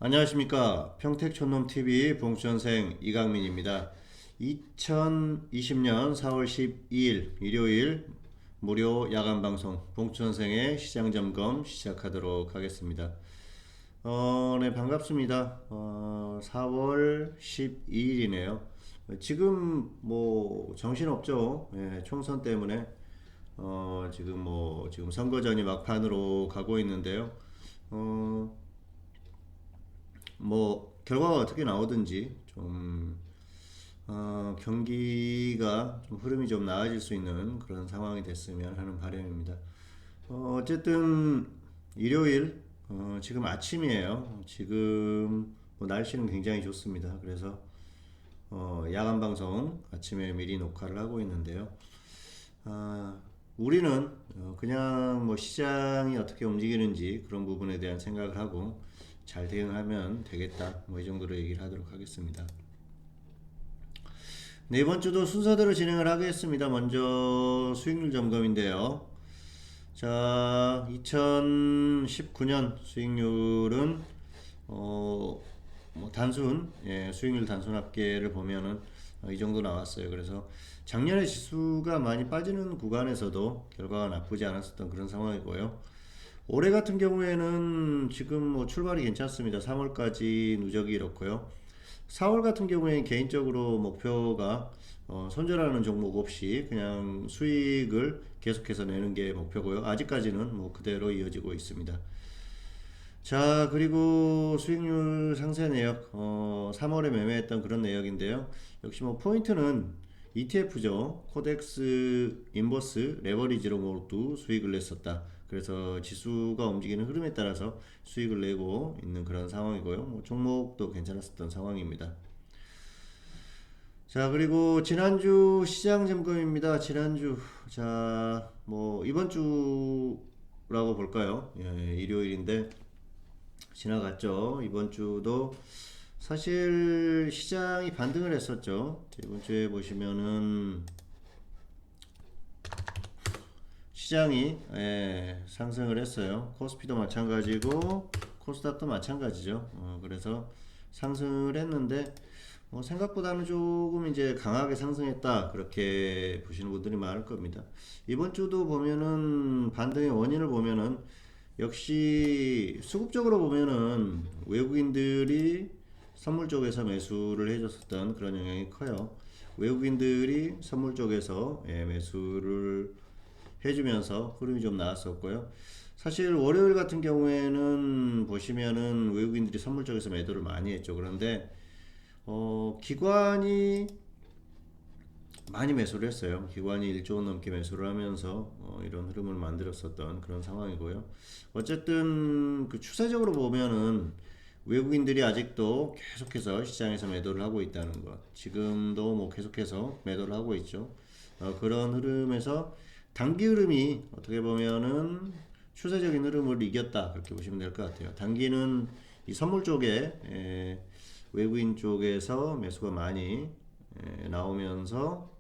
안녕하십니까. 평택촌놈TV 봉천생 이강민입니다. 2020년 4월 12일 일요일 무료 야간방송 봉천생의 시장점검 시작하도록 하겠습니다. 네, 반갑습니다. 4월 12일이네요. 지금 뭐 정신없죠. 예, 총선 때문에 지금 선거전이 막판으로 가고 있는데요. 뭐 결과가 어떻게 나오든지 좀 경기가 좀 흐름이 좀 나아질 수 있는 그런 상황이 됐으면 하는 바람입니다. 어쨌든 일요일 지금 아침이에요. 지금 뭐 날씨는 굉장히 좋습니다. 그래서 야간 방송 아침에 미리 녹화를 하고 있는데요. 우리는 그냥 뭐 시장이 어떻게 움직이는지 그런 부분에 대한 생각을 하고 잘 대응하면 되겠다. 뭐 이 정도로 얘기를 하도록 하겠습니다. 네, 이번 주도 순서대로 진행을 하겠습니다. 먼저 수익률 점검인데요. 자, 2019년 수익률은 뭐 단순 수익률 단순 합계를 보면은 이 정도 나왔어요. 그래서 작년에 지수가 많이 빠지는 구간에서도 결과가 나쁘지 않았었던 그런 상황이고요. 올해 같은 경우에는 지금 뭐 출발이 괜찮습니다. 3월까지 누적이 이렇고요. 4월 같은 경우에는 개인적으로 목표가 손절하는 종목 없이 그냥 수익을 계속해서 내는 게 목표고요. 아직까지는 뭐 그대로 이어지고 있습니다. 자, 그리고 수익률 상세 내역, 3월에 매매했던 그런 내역인데요. 역시 뭐 포인트는 ETF죠. 코덱스 인버스 레버리지로 모두 수익을 냈었다. 그래서 지수가 움직이는 흐름에 따라서 수익을 내고 있는 그런 상황이고요. 뭐 종목도 괜찮았었던 상황입니다. 자, 그리고 지난주 시장 점검입니다. 지난주, 자, 뭐 이번 주라고 볼까요? 예, 일요일인데 지나갔죠. 이번 주도 사실 시장이 반등을 했었죠. 이번 주에 보시면은 시장이 상승을 했어요. 코스피도 마찬가지고 코스닥도 마찬가지죠. 그래서 상승을 했는데 생각보다는 조금 이제 강하게 상승했다 그렇게 보시는 분들이 많을 겁니다. 이번 주도 보면은 반등의 원인을 보면은 역시 수급적으로 보면은 외국인들이 선물 쪽에서 매수를 해줬었던 그런 영향이 커요. 외국인들이 선물 쪽에서 매수를 해주면서 흐름이 좀 나왔었고요. 사실 월요일 같은 경우에는 보시면은 외국인들이 선물 쪽에서 매도를 많이 했죠. 그런데 기관이 많이 매수를 했어요. 기관이 1조 원 넘게 매수를 하면서 이런 흐름을 만들었었던 그런 상황이고요. 어쨌든 그 추세적으로 보면은 외국인들이 아직도 계속해서 시장에서 매도를 하고 있다는 것. 지금도 뭐 계속해서 매도를 하고 있죠. 그런 흐름에서 단기 흐름이 어떻게 보면은 추세적인 흐름을 이겼다. 그렇게 보시면 될 것 같아요. 단기는 이 선물 쪽에 외국인 쪽에서 매수가 많이 나오면서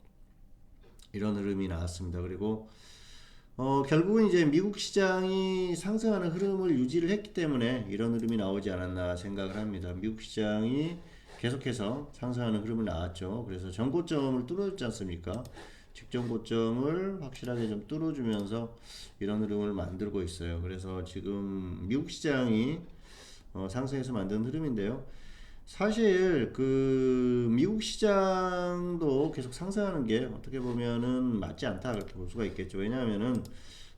이런 흐름이 나왔습니다. 그리고 결국은 이제 미국 시장이 상승하는 흐름을 유지를 했기 때문에 이런 흐름이 나오지 않았나 생각을 합니다. 미국 시장이 계속해서 상승하는 흐름을 나왔죠. 그래서 전고점을 뚫어줬지 않습니까? 직전 고점을 확실하게 좀 뚫어주면서 이런 흐름을 만들고 있어요. 그래서 지금 미국 시장이 상승해서 만든 흐름인데요. 사실 그 미국 시장도 계속 상승하는 게 어떻게 보면은 맞지 않다 그렇게 볼 수가 있겠죠. 왜냐하면은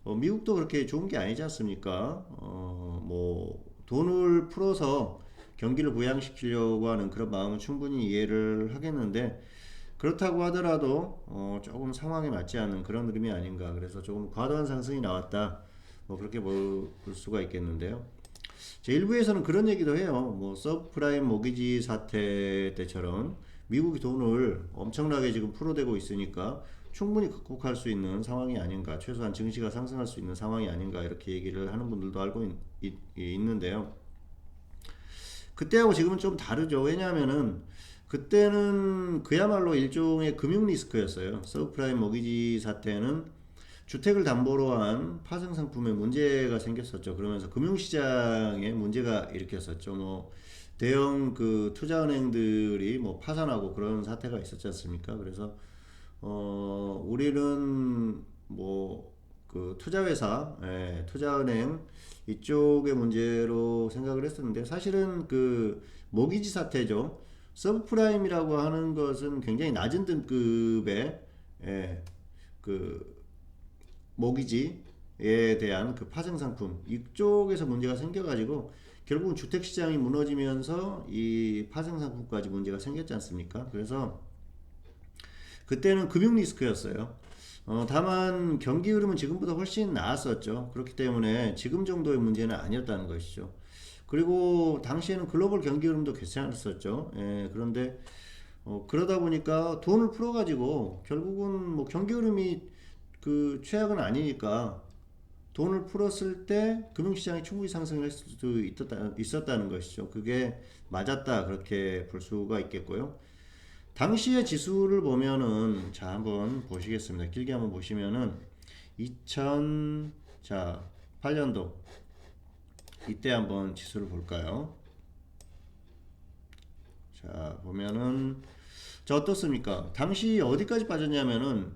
미국도 그렇게 좋은 게 아니지 않습니까? 뭐 돈을 풀어서 경기를 부양시키려고 하는 그런 마음은 충분히 이해를 하겠는데 그렇다고 하더라도 조금 상황에 맞지 않는 그런 흐름이 아닌가. 그래서 조금 과도한 상승이 나왔다. 뭐 그렇게 볼 수가 있겠는데요. 제 일부에서는 그런 얘기도 해요. 뭐 서브프라임 모기지 사태 때처럼 미국이 돈을 엄청나게 지금 풀어대고 있으니까 충분히 극복할 수 있는 상황이 아닌가. 최소한 증시가 상승할 수 있는 상황이 아닌가. 이렇게 얘기를 하는 분들도 알고 있는데요. 그때하고 지금은 좀 다르죠. 왜냐하면은 그때는 그야말로 일종의 금융 리스크였어요. 서브프라임 모기지 사태는 주택을 담보로 한 파생 상품에 문제가 생겼었죠. 그러면서 금융시장에 문제가 일으켰었죠. 뭐 대형 그 투자은행들이 뭐 파산하고 그런 사태가 있었지 않습니까? 그래서 우리는 뭐 그 투자회사, 투자은행 이쪽의 문제로 생각을 했었는데 사실은 그 모기지 사태죠. 서브프라임이라고 하는 것은 굉장히 낮은 등급의 그 모기지에 대한 그 파생 상품 이쪽에서 문제가 생겨가지고 결국은 주택 시장이 무너지면서 이 파생 상품까지 문제가 생겼지 않습니까? 그래서 그때는 금융 리스크였어요. 다만 경기 흐름은 지금보다 훨씬 나았었죠. 그렇기 때문에 지금 정도의 문제는 아니었다는 것이죠. 그리고 당시에는 글로벌 경기 흐름도 괜찮았었죠. 그런데 그러다 보니까 돈을 풀어가지고 결국은 뭐 경기 흐름이 그 최악은 아니니까 돈을 풀었을 때 금융시장이 충분히 상승할 수도 있었다는 것이죠. 그게 맞았다 그렇게 볼 수가 있겠고요. 당시의 지수를 보면은 자 한번 보시겠습니다. 길게 한번 보시면은 2000 자 8년도 이때 한번 지수를 볼까요? 자 보면은 자 어떻습니까? 당시 어디까지 빠졌냐면은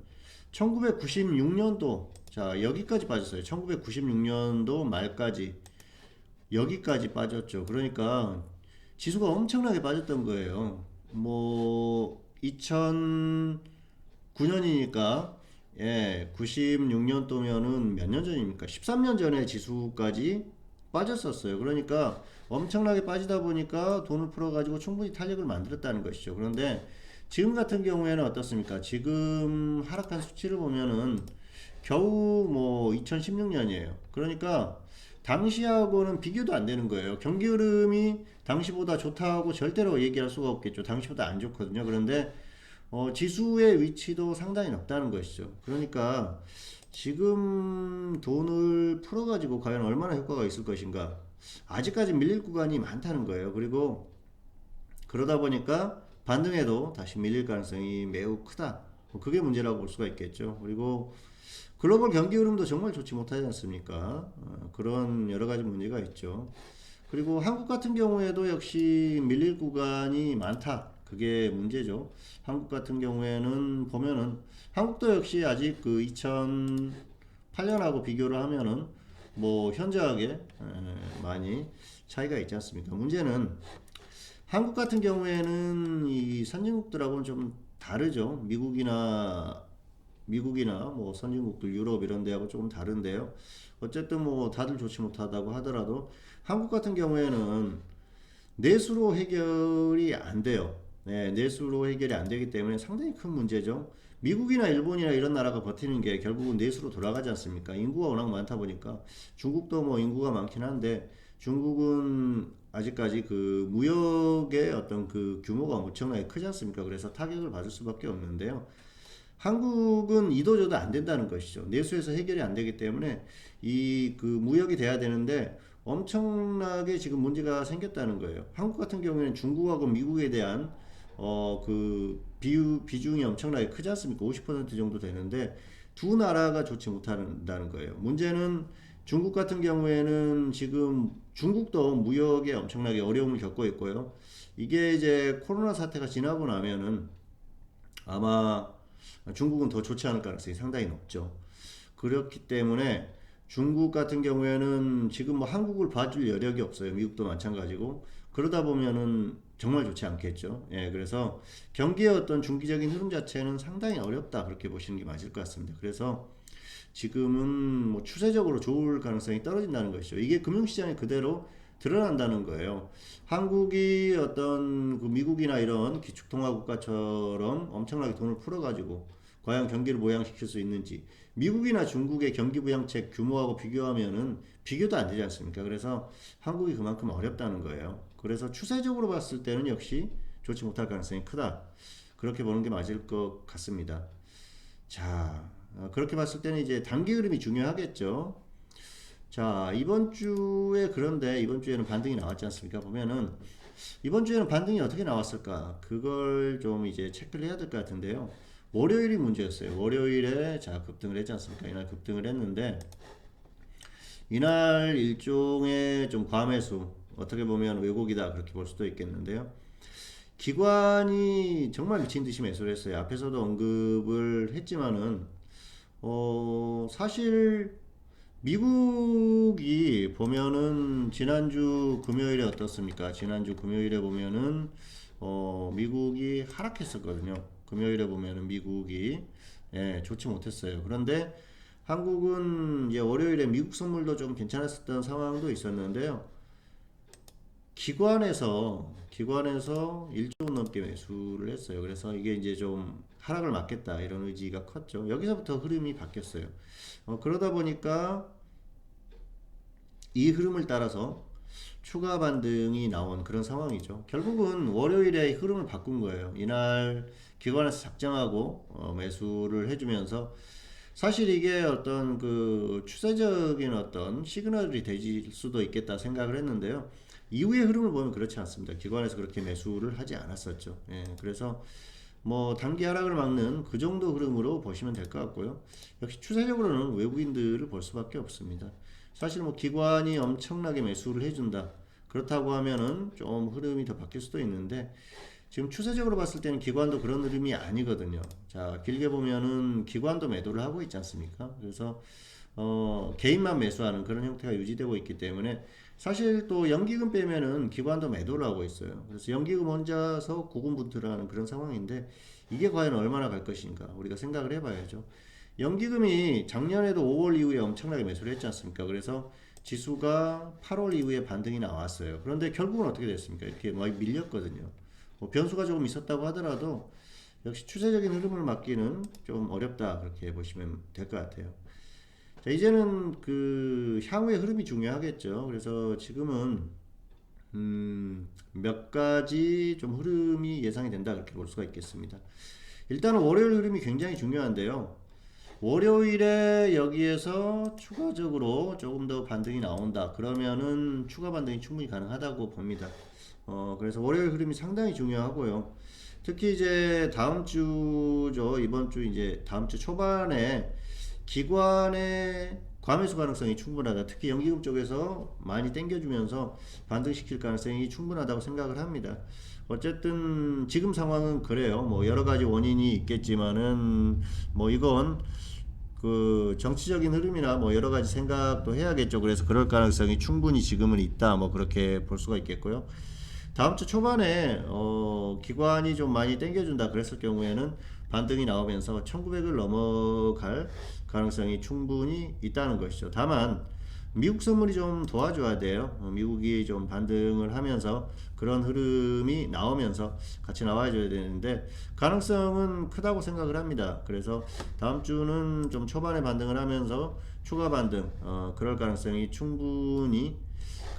1996년도 자 여기까지 빠졌어요. 1996년도 말까지 여기까지 빠졌죠. 그러니까 지수가 엄청나게 빠졌던 거예요. 뭐 2009년이니까 예, 96년도면은 몇 년 전입니까? 13년 전에 지수까지 빠졌었어요. 그러니까 엄청나게 빠지다 보니까 돈을 풀어가지고 충분히 탄력을 만들었다는 것이죠. 그런데 지금 같은 경우에는 어떻습니까? 지금 하락한 수치를 보면은 겨우 뭐 2016년이에요. 그러니까 당시하고는 비교도 안 되는 거예요. 경기 흐름이 당시보다 좋다고 절대로 얘기할 수가 없겠죠. 당시보다 안 좋거든요. 그런데 지수의 위치도 상당히 높다는 것이죠. 그러니까 지금 돈을 풀어가지고 과연 얼마나 효과가 있을 것인가. 아직까지 밀릴 구간이 많다는 거예요. 그리고 그러다 보니까 반등해도 다시 밀릴 가능성이 매우 크다. 그게 문제라고 볼 수가 있겠죠. 그리고 글로벌 경기 흐름도 정말 좋지 못하지 않습니까? 그런 여러 가지 문제가 있죠. 그리고 한국 같은 경우에도 역시 밀릴 구간이 많다. 그게 문제죠. 한국 같은 경우에는 보면은 한국도 역시 아직 그 2008년하고 비교를 하면은 뭐 현저하게 많이 차이가 있지 않습니까? 문제는 한국 같은 경우에는 이 선진국들하고는 좀 다르죠. 미국이나 뭐 선진국들 유럽 이런 데하고 조금 다른데요. 어쨌든 뭐 다들 좋지 못하다고 하더라도 한국 같은 경우에는 내수로 해결이 안 돼요. 네, 내수로 해결이 안 되기 때문에 상당히 큰 문제죠. 미국이나 일본이나 이런 나라가 버티는 게 결국은 내수로 돌아가지 않습니까? 인구가 워낙 많다 보니까 중국도 뭐 인구가 많긴 한데 중국은 아직까지 그 무역의 어떤 그 규모가 엄청나게 크지 않습니까? 그래서 타격을 받을 수밖에 없는데요. 한국은 이도저도 안 된다는 것이죠. 내수에서 해결이 안 되기 때문에 이 그 무역이 돼야 되는데 엄청나게 지금 문제가 생겼다는 거예요. 한국 같은 경우에는 중국하고 미국에 대한 그 비중이 엄청나게 크지 않습니까? 50% 정도 되는데 두 나라가 좋지 못한다는 거예요. 문제는 중국 같은 경우에는 지금 중국도 무역에 엄청나게 어려움을 겪고 있고요. 이게 이제 코로나 사태가 지나고 나면은 아마 중국은 더 좋지 않을 가능성이 상당히 높죠. 그렇기 때문에 중국 같은 경우에는 지금 뭐 한국을 봐줄 여력이 없어요. 미국도 마찬가지고. 그러다 보면은 정말 좋지 않겠죠. 예, 그래서 경기의 어떤 중기적인 흐름 자체는 상당히 어렵다. 그렇게 보시는 게 맞을 것 같습니다. 그래서 지금은 뭐 추세적으로 좋을 가능성이 떨어진다는 것이죠. 이게 금융시장에 그대로 드러난다는 거예요. 한국이 어떤 그 미국이나 이런 기축통화국가처럼 엄청나게 돈을 풀어가지고 과연 경기를 부양시킬 수 있는지 미국이나 중국의 경기 부양책 규모하고 비교하면은 비교도 안 되지 않습니까? 그래서 한국이 그만큼 어렵다는 거예요. 그래서 추세적으로 봤을 때는 역시 좋지 못할 가능성이 크다. 그렇게 보는 게 맞을 것 같습니다. 자, 그렇게 봤을 때는 이제 단기 흐름이 중요하겠죠. 자, 이번 주에 그런데 이번 주에는 반등이 나왔지 않습니까? 보면은 이번 주에는 반등이 어떻게 나왔을까? 그걸 좀 이제 체크를 해야 될 것 같은데요. 월요일이 문제였어요. 월요일에 자 급등을 했지 않습니까? 이날 급등을 했는데 이날 일종의 좀 과매수 어떻게 보면 왜곡이다 그렇게 볼 수도 있겠는데요. 기관이 정말 미친 듯이 매수를 했어요. 앞에서도 언급을 했지만은 사실 미국이 보면은 지난주 금요일에 어떻습니까? 지난주 금요일에 보면은 미국이 하락했었거든요. 금요일에 보면은 미국이 좋지 못했어요. 그런데 한국은 이제 월요일에 미국 선물도 좀 괜찮았었던 상황도 있었는데요. 기관에서 1조 원 넘게 매수를 했어요. 그래서 이게 이제 좀 하락을 막겠다 이런 의지가 컸죠. 여기서부터 흐름이 바뀌었어요. 그러다 보니까 이 흐름을 따라서 추가 반등이 나온 그런 상황이죠. 결국은 월요일에 흐름을 바꾼 거예요. 이날 기관에서 작정하고 매수를 해주면서 사실 이게 어떤 그 추세적인 어떤 시그널이 될 수도 있겠다 생각을 했는데요. 이후의 흐름을 보면 그렇지 않습니다. 기관에서 그렇게 매수를 하지 않았었죠. 그래서 뭐 단기 하락을 막는 그 정도 흐름으로 보시면 될 것 같고요. 역시 추세적으로는 외국인들을 볼 수밖에 없습니다. 사실 뭐 기관이 엄청나게 매수를 해준다. 그렇다고 하면은 좀 흐름이 더 바뀔 수도 있는데 지금 추세적으로 봤을 때는 기관도 그런 흐름이 아니거든요. 자, 길게 보면은 기관도 매도를 하고 있지 않습니까? 그래서 개인만 매수하는 그런 형태가 유지되고 있기 때문에 사실 또 연기금 빼면은 기관도 매도를 하고 있어요. 그래서 연기금 혼자서 고군분투를 하는 그런 상황인데 이게 과연 얼마나 갈 것인가 우리가 생각을 해봐야죠. 연기금이 작년에도 5월 이후에 엄청나게 매수를 했지 않습니까? 그래서 지수가 8월 이후에 반등이 나왔어요. 그런데 결국은 어떻게 됐습니까? 이렇게 많이 밀렸거든요. 뭐 변수가 조금 있었다고 하더라도 역시 추세적인 흐름을 막기는 좀 어렵다 그렇게 보시면 될 것 같아요. 자, 이제는 그 향후의 흐름이 중요하겠죠. 그래서 지금은 몇 가지 좀 흐름이 예상이 된다 그렇게 볼 수가 있겠습니다. 일단은 월요일 흐름이 굉장히 중요한데요. 월요일에 여기에서 추가적으로 조금 더 반등이 나온다. 그러면은 추가 반등이 충분히 가능하다고 봅니다. 그래서 월요일 흐름이 상당히 중요하고요. 특히 이제 다음 주죠. 이번 주 이제 다음 주 초반에 기관의 과매수 가능성이 충분하다. 특히 연기금 쪽에서 많이 땡겨주면서 반등시킬 가능성이 충분하다고 생각을 합니다. 어쨌든 지금 상황은 그래요. 뭐 여러 가지 원인이 있겠지만은 뭐 이건 그 정치적인 흐름이나 뭐 여러 가지 생각도 해야겠죠. 그래서 그럴 가능성이 충분히 지금은 있다. 뭐 그렇게 볼 수가 있겠고요. 다음 주 초반에 기관이 좀 많이 땡겨준다 그랬을 경우에는 반등이 나오면서 1900을 넘어갈 가능성이 충분히 있다는 것이죠. 다만 미국 선물이 좀 도와줘야 돼요. 미국이 좀 반등을 하면서 그런 흐름이 나오면서 같이 나와줘야 되는데 가능성은 크다고 생각을 합니다. 그래서 다음 주는 좀 초반에 반등을 하면서 추가 반등 그럴 가능성이 충분히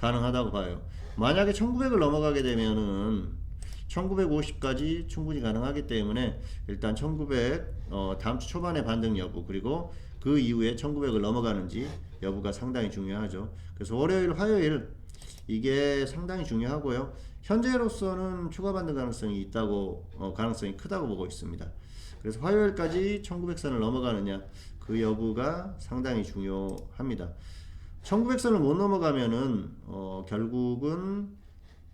가능하다고 봐요. 만약에 1900을 넘어가게 되면은 1950까지 충분히 가능하기 때문에 일단 1900 다음 주 초반에 반등 여부 그리고 그 이후에 1900을 넘어가는지 여부가 상당히 중요하죠. 그래서 월요일, 화요일 이게 상당히 중요하고요. 현재로서는 추가 반등 가능성이 있다고 가능성이 크다고 보고 있습니다. 그래서 화요일까지 1900선을 넘어가느냐 그 여부가 상당히 중요합니다. 1900선을 못 넘어가면은 결국은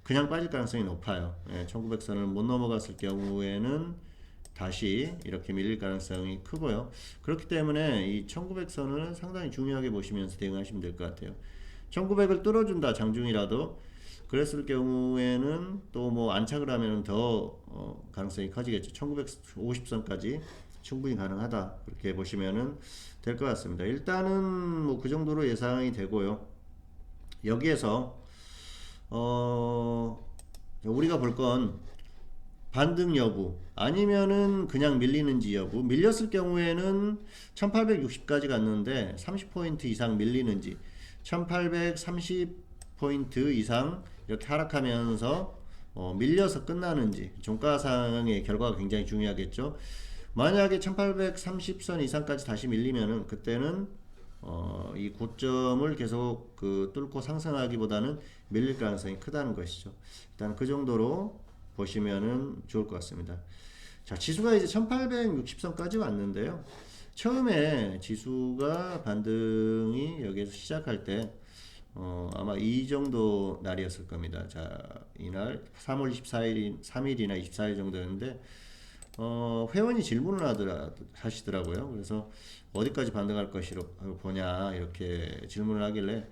그냥 빠질 가능성이 높아요. 1900선을 못 넘어갔을 경우에는 다시 이렇게 밀릴 가능성이 크고요. 그렇기 때문에 이 1900선을 상당히 중요하게 보시면서 대응하시면 될 것 같아요. 1900을 뚫어준다 장중이라도 그랬을 경우에는 또 뭐 안착을 하면 더 가능성이 커지겠죠. 1950선까지 충분히 가능하다 그렇게 보시면은 될 것 같습니다. 일단은 뭐 그 정도로 예상이 되고요. 여기에서 우리가 볼 건 반등 여부 아니면은 그냥 밀리는지 여부. 밀렸을 경우에는 1860까지 갔는데 30포인트 이상 밀리는지 1830포인트 이상 이렇게 하락하면서 밀려서 끝나는지 종가상의 결과가 굉장히 중요하겠죠. 만약에 1830선 이상까지 다시 밀리면은 그때는 이 고점을 계속 그 뚫고 상승하기보다는 밀릴 가능성이 크다는 것이죠. 일단 그 정도로 보시면은 좋을 것 같습니다. 자, 지수가 이제 1860선까지 왔는데요. 처음에 지수가 반등이 여기에서 시작할 때 아마 이 정도 날이었을 겁니다. 자, 이날 3월 24일, 3일이나 24일 정도였는데, 회원이 질문을 하시더라고요. 그래서 어디까지 반등할 것이로 보냐, 이렇게 질문을 하길래,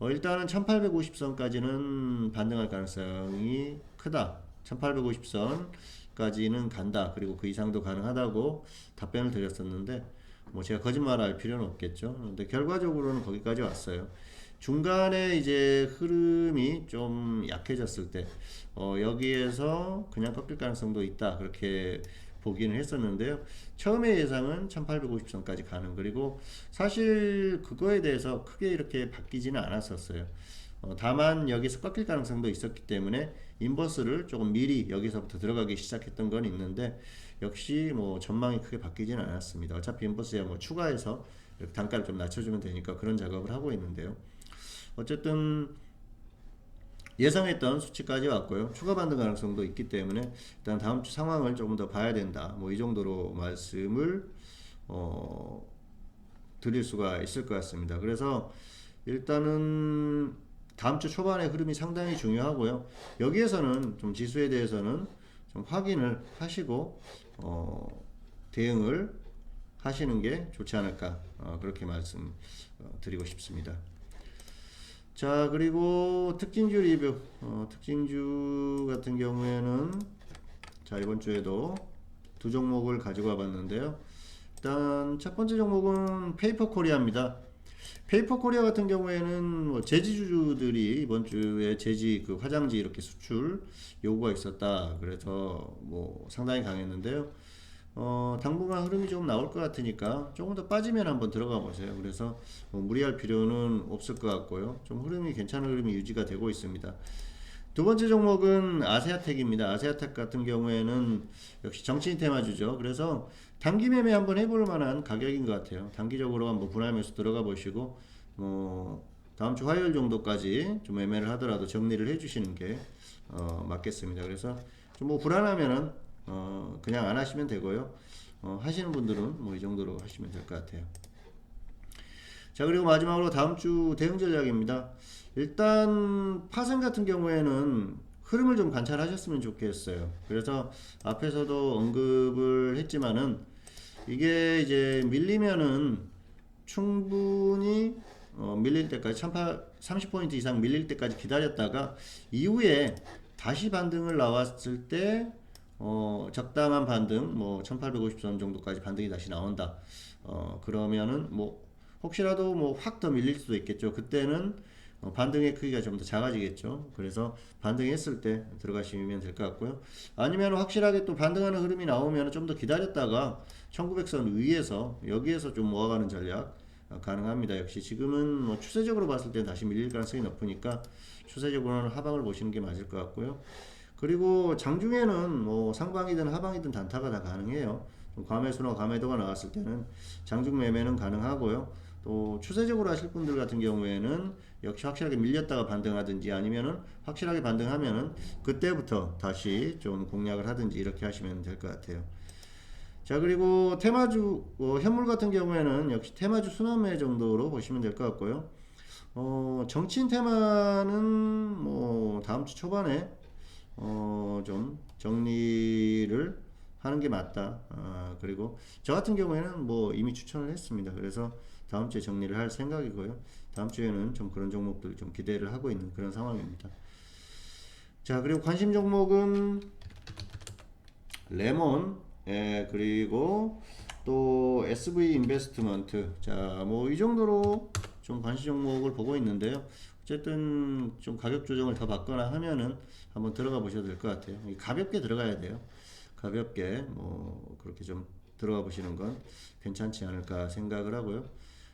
일단은 1850선까지는 반등할 가능성이 크다. 1850선까지는 간다. 그리고 그 이상도 가능하다고 답변을 드렸었는데, 뭐 제가 거짓말할 필요는 없겠죠. 근데 결과적으로는 거기까지 왔어요. 중간에 이제 흐름이 좀 약해졌을 때, 여기에서 그냥 꺾일 가능성도 있다. 그렇게 보기는 했었는데요. 처음에 예상은 1850선까지 가는, 그리고 사실 그거에 대해서 크게 이렇게 바뀌지는 않았었어요. 다만 여기서 꺾일 가능성도 있었기 때문에 인버스를 조금 미리 여기서부터 들어가기 시작했던 건 있는데, 역시 뭐 전망이 크게 바뀌지는 않았습니다. 어차피 인버스야 뭐 추가해서 이렇게 단가를 좀 낮춰주면 되니까 그런 작업을 하고 있는데요. 어쨌든 예상했던 수치까지 왔고요. 추가 반등 가능성도 있기 때문에 일단 다음 주 상황을 조금 더 봐야 된다. 뭐 이 정도로 말씀을 드릴 수가 있을 것 같습니다. 그래서 일단은 다음 주 초반의 흐름이 상당히 중요하고요. 여기에서는 좀 지수에 대해서는 좀 확인을 하시고 대응을 하시는 게 좋지 않을까, 그렇게 말씀 드리고 싶습니다. 자, 그리고 특징주 리뷰. 특징주 같은 경우에는 자, 이번 주에도 두 종목을 가지고 와봤는데요. 일단 첫 번째 종목은 페이퍼 코리아입니다. 페이퍼 코리아 같은 경우에는 뭐 제지주들이 이번 주에 제지 그 화장지 이렇게 수출 요구가 있었다. 그래서 뭐 상당히 강했는데요. 당분간 흐름이 좀 나올 것 같으니까 조금 더 빠지면 한번 들어가 보세요. 그래서 뭐 무리할 필요는 없을 것 같고요. 좀 흐름이 괜찮은 흐름이 유지가 되고 있습니다. 두 번째 종목은 아세아텍입니다. 아세아텍 같은 경우에는 역시 정치인 테마주죠. 그래서 단기 매매 한번 해볼 만한 가격인 것 같아요. 단기적으로 한번 분할 매수 들어가 보시고, 다음 주 화요일 정도까지 좀 매매를 하더라도 정리를 해주시는 게 맞겠습니다. 그래서 좀 뭐 불안하면은 그냥 안 하시면 되고요. 하시는 분들은 뭐 이 정도로 하시면 될 것 같아요. 자, 그리고 마지막으로 다음 주 대응 전략입니다. 일단 파생 같은 경우에는 흐름을 좀 관찰하셨으면 좋겠어요. 그래서 앞에서도 언급을 했지만은 이게 이제 밀리면은 충분히 밀릴 때까지 30포인트 이상 밀릴 때까지 기다렸다가 이후에 다시 반등을 나왔을 때 적당한 반등, 뭐 1850선 정도까지 반등이 다시 나온다. 그러면은 뭐 혹시라도 뭐 확 더 밀릴 수도 있겠죠. 그때는 반등의 크기가 좀 더 작아지겠죠. 그래서 반등했을 때 들어가시면 될 것 같고요. 아니면 확실하게 또 반등하는 흐름이 나오면 좀 더 기다렸다가 1900선 위에서 여기에서 좀 모아가는 전략 가능합니다. 역시 지금은 뭐 추세적으로 봤을 때 다시 밀릴 가능성이 높으니까 추세적으로는 하방을 보시는 게 맞을 것 같고요. 그리고 장중에는 뭐 상방이든 하방이든 단타가 다 가능해요. 과매수나 과매도가 나왔을 때는 장중 매매는 가능하고요. 또 추세적으로 하실 분들 같은 경우에는 역시 확실하게 밀렸다가 반등하든지 아니면은 확실하게 반등하면은 그때부터 다시 좀 공략을 하든지 이렇게 하시면 될 것 같아요. 자, 그리고 테마주 현물 같은 경우에는 역시 테마주 순환매 정도로 보시면 될 것 같고요. 정치인 테마는 뭐 다음 주 초반에 좀 정리를 하는 게 맞다. 그리고 저 같은 경우에는 뭐 이미 추천을 했습니다. 그래서 다음 주에 정리를 할 생각이고요. 다음 주에는 좀 그런 종목들 좀 기대를 하고 있는 그런 상황입니다. 자, 그리고 관심 종목은 레몬, 그리고 또 SV 인베스트먼트. 자, 뭐 이 정도로 좀 관심 종목을 보고 있는데요. 어쨌든 좀 가격 조정을 더 받거나 하면은 한번 들어가 보셔도 될 것 같아요. 가볍게 들어가야 돼요. 가볍게 뭐 그렇게 좀 들어가 보시는 건 괜찮지 않을까 생각을 하고요.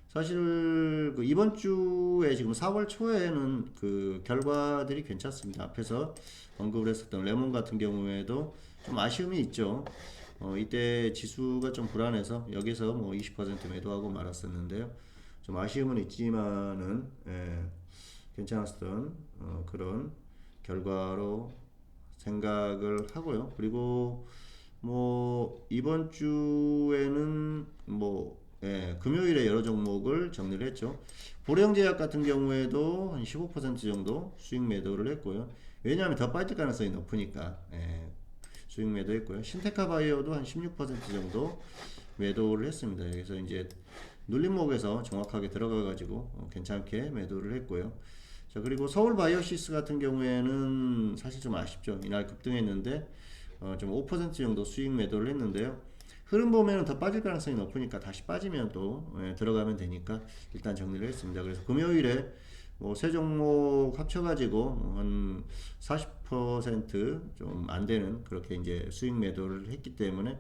사실 그 이번 주에 지금 4월 초에는 그 결과들이 괜찮습니다. 앞에서 언급을 했었던 레몬 같은 경우에도 좀 아쉬움이 있죠. 이때 지수가 좀 불안해서 여기서 뭐 20% 매도하고 말았었는데요. 좀 아쉬움은 있지만은 괜찮았던 그런 결과로 생각을 하고요. 그리고 뭐 이번 주에는 뭐 예, 금요일에 여러 종목을 정리를 했죠. 보령제약 같은 경우에도 한 15% 정도 수익 매도를 했고요. 왜냐하면 더 빠질 가능성이 높으니까 예, 수익 매도했고요. 신테카 바이오도 한 16% 정도 매도를 했습니다. 여기서 이제 눌림목에서 정확하게 들어가 가지고 괜찮게 매도를 했고요. 자, 그리고 서울 바이오시스 같은 경우에는 사실 좀 아쉽죠. 이날 급등했는데 좀 5% 정도 수익 매도를 했는데요. 흐름 보면은 더 빠질 가능성이 높으니까 다시 빠지면 또 들어가면 되니까 일단 정리를 했습니다. 그래서 금요일에 뭐 세 종목 합쳐가지고 한 40% 좀 안 되는 그렇게 이제 수익 매도를 했기 때문에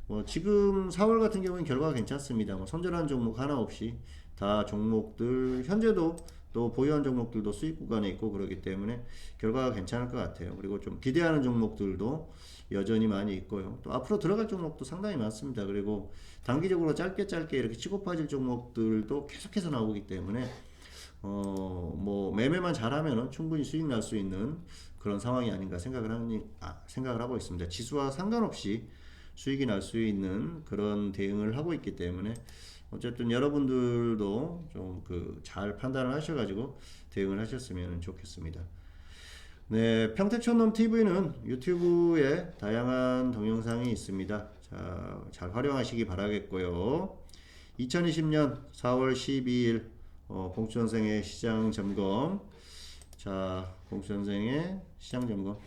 뭐 지금 4월 같은 경우는 결과가 괜찮습니다. 뭐 선절한 종목 하나 없이 다 종목들 현재도 또 보유한 종목들도 수익 구간에 있고 그러기 때문에 결과가 괜찮을 것 같아요. 그리고 좀 기대하는 종목들도 여전히 많이 있고요. 또 앞으로 들어갈 종목도 상당히 많습니다. 그리고 단기적으로 짧게 이렇게 치고 빠질 종목들도 계속해서 나오기 때문에 뭐 매매만 잘하면은 충분히 수익 날 수 있는 그런 상황이 아닌가 생각을 하고 있습니다. 지수와 상관없이 수익이 날 수 있는 그런 대응을 하고 있기 때문에 어쨌든 여러분들도 좀 그 잘 판단을 하셔가지고 대응을 하셨으면 좋겠습니다. 네, 평택촌놈 TV는 유튜브에 다양한 동영상이 있습니다. 자, 잘 활용하시기 바라겠고요. 2020년 4월 12일 봉수선생의 시장 점검. 자, 봉수선생의 시장 점검.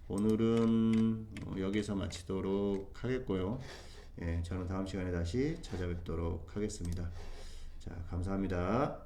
오늘은 여기서 마치도록 하겠고요. 예, 저는 다음 시간에 다시 찾아뵙도록 하겠습니다. 자, 감사합니다.